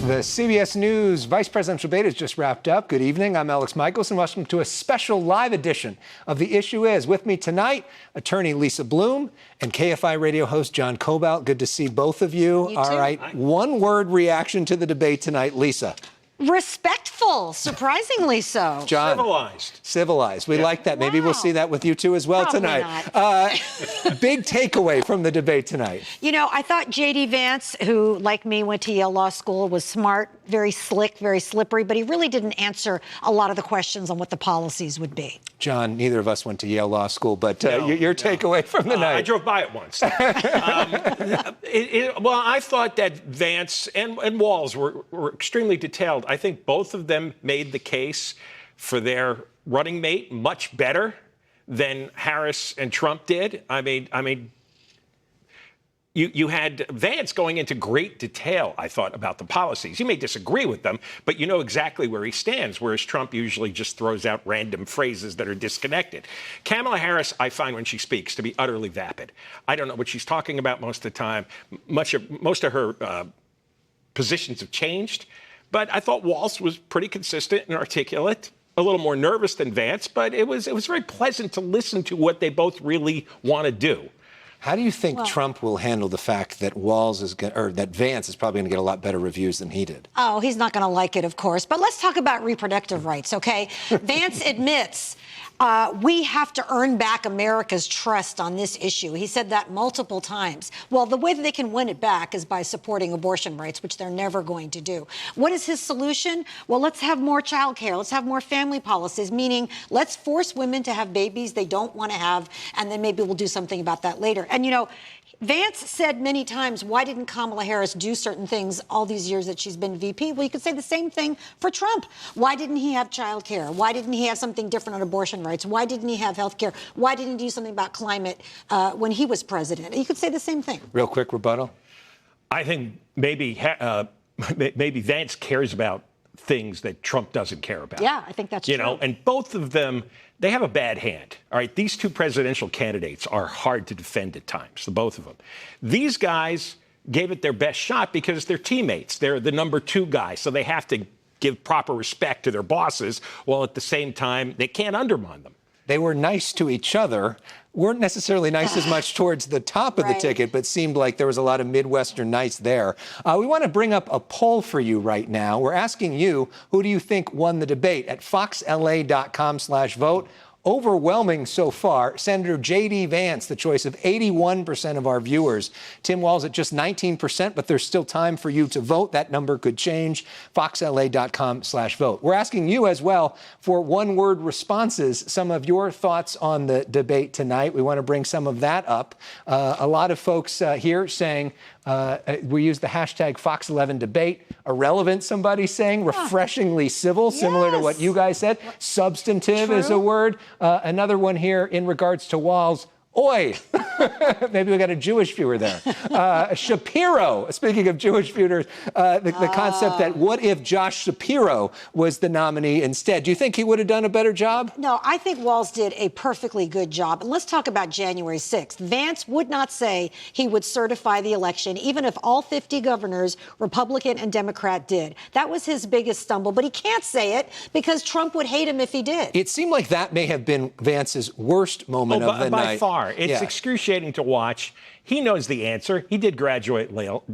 The CBS News Vice Presidential debate has just wrapped up. Good evening. I'm Elex Michaelson. Welcome to a special live edition of The Issue Is. With me tonight, attorney Lisa Bloom and KFI radio host John Kobylt. Good to see both of you. You All too. right. Hi. One word reaction to the debate tonight, Lisa. Respectful, surprisingly so. John. Civilized. We like that. Maybe we'll see that with you two as well Probably tonight. not. Big takeaway from the debate tonight. You know, I thought J.D. Vance, who, like me, went to Yale Law School, was smart, very slick, very slippery, but he really didn't answer a lot of the questions on what the policies would be. John, neither of us went to Yale Law School, but your takeaway from the night. I drove by it once. Well, I thought that Vance and Walz were extremely detailed. I think both of them made the case for their running mate much better than Harris and Trump did. I mean, you had Vance going into great detail, I thought, about the policies. You may disagree with them, but you know exactly where he stands, whereas Trump usually just throws out random phrases that are disconnected. Kamala Harris, I find when she speaks to be utterly vapid. I don't know what she's talking about most of the time. Most of her positions have changed, but I thought Walz was pretty consistent and articulate. A little more nervous than Vance, but it was very pleasant to listen to what they both really want to do. How do you think Trump will handle the fact that that Vance is probably going to get a lot better reviews than he did? Oh, he's not going to like it, of course. But let's talk about reproductive rights, okay? Vance admits we have to earn back America's trust on this issue. He said that multiple times. Well, the way that they can win it back is by supporting abortion rights, which they're never going to do. What is his solution? Well, let's have more child care. Let's have more family policies, meaning let's force women to have babies they don't want to have, and then maybe we'll do something about that later. And, you know, Vance said many times, why didn't Kamala Harris do certain things all these years that she's been VP? Well, you could say the same thing for Trump. Why didn't he have child care? Why didn't he have something different on abortion rights? Why didn't he have health care? Why didn't he do something about climate when he was president? You could say the same thing. Real quick rebuttal. I think maybe Vance cares about things that Trump doesn't care about. Yeah, I think that's true. You know, and both of them, they have a bad hand. All right, these two presidential candidates are hard to defend at times, the both of them. These guys gave it their best shot because they're teammates. They're the number two guy, so they have to give proper respect to their bosses, while at the same time, they can't undermine them. They were nice to each other, weren't necessarily nice as much towards the top of the ticket, but seemed like there was a lot of Midwestern nice there. We want to bring up a poll for you right now. We're asking you, who do you think won the debate? At foxla.com/vote. Overwhelming so far, Senator J.D. Vance, the choice of 81% of our viewers. Tim Walz at just 19%, but there's still time for you to vote. That number could change. foxla.com/vote. We're asking you as well for one-word responses, some of your thoughts on the debate tonight. We want to bring some of that up. A lot of folks here saying, we use the hashtag Fox11debate. Irrelevant, somebody's saying. Refreshingly civil, similar to what you guys said. Substantive is a word. Another one here in regards to Walz. Oi! Maybe we got a Jewish viewer there. Shapiro, speaking of Jewish viewers, the concept that what if Josh Shapiro was the nominee instead? Do you think he would have done a better job? No, I think Walz did a perfectly good job. And let's talk about January 6th. Vance would not say he would certify the election, even if all 50 governors, Republican and Democrat, did. That was his biggest stumble, but he can't say it because Trump would hate him if he did. It seemed like that may have been Vance's worst moment of the night. By far. It's excruciating to watch. He knows the answer. He did graduate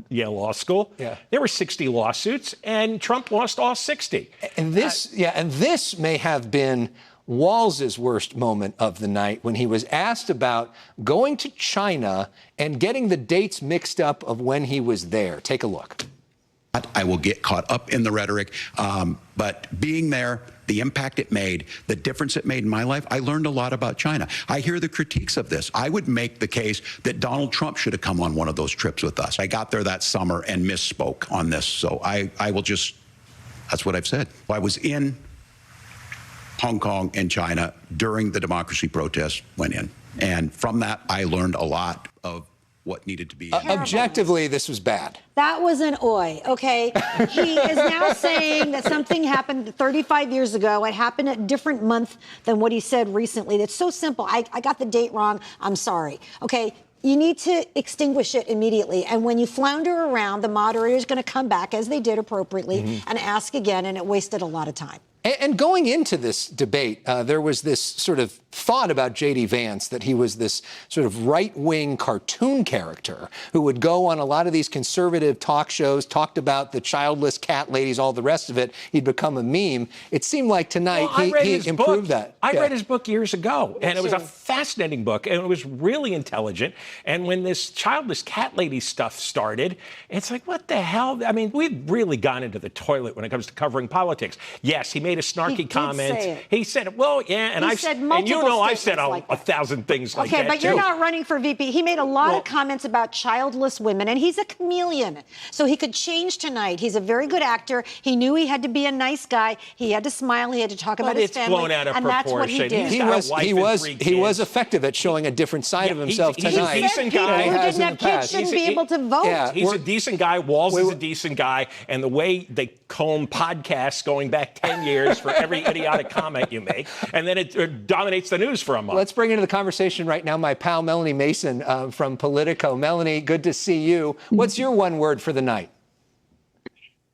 Yale Law School. There were 60 lawsuits, and Trump lost all 60. And this may have been Walz's worst moment of the night when he was asked about going to China and getting the dates mixed up of when he was there. Take a look. I will get caught up in the rhetoric, but being there, the impact it made, the difference it made in my life, I learned a lot about China. I hear the critiques of this. I would make the case that Donald Trump should have come on one of those trips with us. I got there that summer and misspoke on this, so I will just, that's what I've said. I was in Hong Kong and China during the democracy protests went in, and from that, I learned a lot of what needed to be. Objectively, this was bad. That was an oi, okay? He is now saying that something happened 35 years ago. It happened a different month than what he said recently. It's so simple. I got the date wrong. I'm sorry. Okay, you need to extinguish it immediately. And when you flounder around, the moderator is going to come back, as they did appropriately, and ask again, and it wasted a lot of time. And going into this debate, there was this sort of thought about J.D. Vance that he was this sort of right-wing cartoon character who would go on a lot of these conservative talk shows, talked about the childless cat ladies, all the rest of it. He'd become a meme. It seemed like tonight he improved that. I read his book years ago, and it was a fascinating book, and it was really intelligent. And when this childless cat lady stuff started, it's like, what the hell? I mean, we've really gone into the toilet when it comes to covering politics. Yes, he made a snarky comment. He said, well, yeah, and I've said like 1,000 things like that. Okay, but you're not running for VP. He made a lot of comments about childless women, and he's a chameleon. So he could change tonight. He's a very good actor. He knew he had to be a nice guy. He had to smile. He had to talk about his family. Blown out of and proportion. That's what he did. He was effective at showing a different side of himself tonight. He's a decent guy. People who didn't have kids shouldn't be able to vote. Yeah, he's a decent guy. Walz is a decent guy. And the way they comb podcasts going back 10 years for every idiotic comment you make, and then it dominates the news for a month. Let's bring into the conversation right now my pal Melanie Mason from Politico. Melanie, good to see you. What's your one word for the night?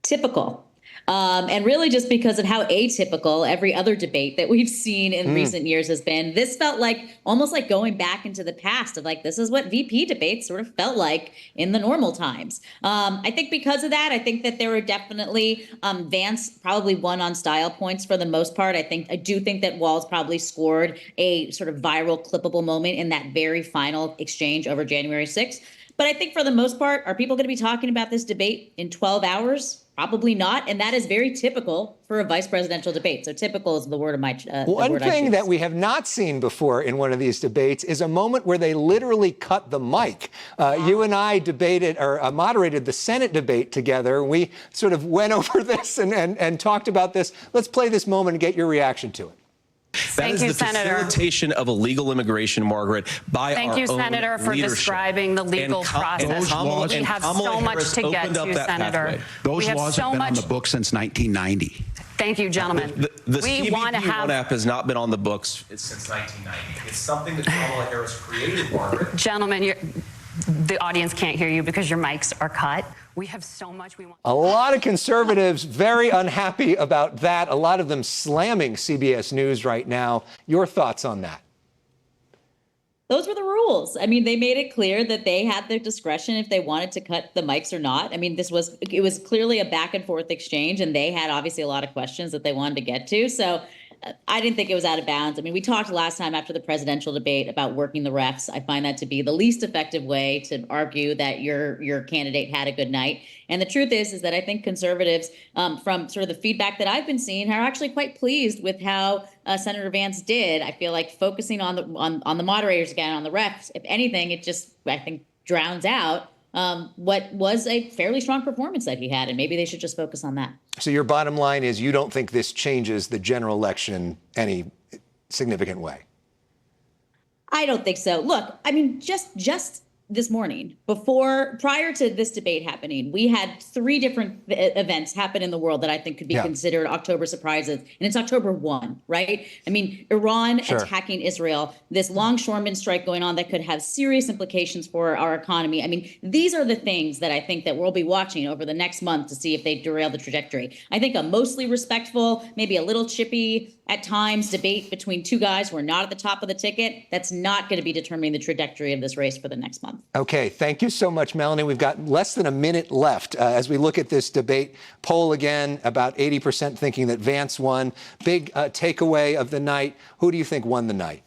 Typical. And really just because of how atypical every other debate that we've seen in recent years has been. This felt like almost like going back into the past of like, this is what VP debates sort of felt like in the normal times. I think because of that, I think that there were definitely Vance probably won on style points for the most part. I do think that Walz probably scored a sort of viral clippable moment in that very final exchange over January 6th. But I think for the most part, are people going to be talking about this debate in 12 hours? Probably not. And that is very typical for a vice presidential debate. So typical is the word of my One thing that we have not seen before in one of these debates is a moment where they literally cut the mic. You and I debated or moderated the Senate debate together. We sort of went over this and talked about this. Let's play this moment and get your reaction to it. That is the facilitation of illegal immigration, Margaret, by our own leadership. Thank you, Senator, for describing the legal process. We have so much to get to, Senator. Those laws have been on the books since 1990. Thank you, gentlemen. The CBP app has not been on the books since 1990. It's something that Kamala Harris created, Margaret. Gentlemen, the audience can't hear you because your mics are cut. We have so much we want. A lot of conservatives very unhappy about that. A lot of them slamming CBS News right now. Your thoughts on that? Those were the rules. I mean, they made it clear that they had their discretion if they wanted to cut the mics or not. I mean, it was clearly a back and forth exchange, and they had obviously a lot of questions that they wanted to get to. So I didn't think it was out of bounds. I mean, we talked last time after the presidential debate about working the refs. I find that to be the least effective way to argue that your candidate had a good night. And the truth is that I think conservatives, from sort of the feedback that I've been seeing, are actually quite pleased with how Senator Vance did. I feel like focusing on the moderators again, on the refs, if anything, it just, I think, drowns out what was a fairly strong performance that he had, and maybe they should just focus on that. So your bottom line is you don't think this changes the general election any significant way? I don't think so. Look, I mean, just this morning, prior to this debate happening, we had 3 different events happen in the world that I think could be considered October surprises. And it's October 1, right? I mean, Iran attacking Israel, this longshoreman strike going on that could have serious implications for our economy. I mean, these are the things that I think that we'll be watching over the next month to see if they derail the trajectory. I think a mostly respectful, maybe a little chippy at times debate between 2 guys who are not at the top of the ticket, that's not going to be determining the trajectory of this race for the next month. Okay, thank you so much, Melanie. We've got less than a minute left as we look at this debate poll again. About 80% thinking that Vance won. Big takeaway of the night. Who do you think won the night?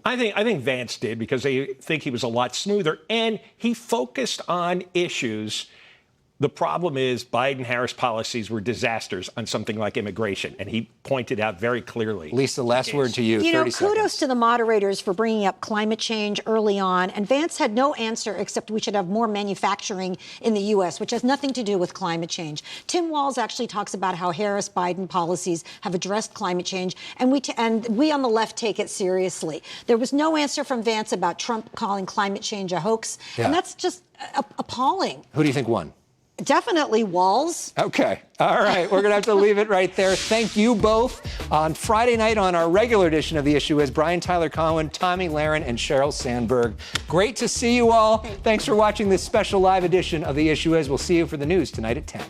I think Vance did because they think he was a lot smoother, and he focused on issues. The problem is Biden-Harris policies were disasters on something like immigration, and he pointed out very clearly. Lisa, last word to you. You know, 30 kudos seconds. to the moderators for bringing up climate change early on. And Vance had no answer except we should have more manufacturing in the U.S., which has nothing to do with climate change. Tim Walz actually talks about how Harris-Biden policies have addressed climate change, and we on the left take it seriously. There was no answer from Vance about Trump calling climate change a hoax, and that's just appalling. Who do you think won? Definitely walls. Okay. All right. We're going to have to leave it right there. Thank you both. On Friday night on our regular edition of The Issue is Brian Tyler Cohen, Tommy Lahren, and Sheryl Sandberg. Great to see you all. Thanks for watching this special live edition of The Issue is. We'll see you for the news tonight at 10.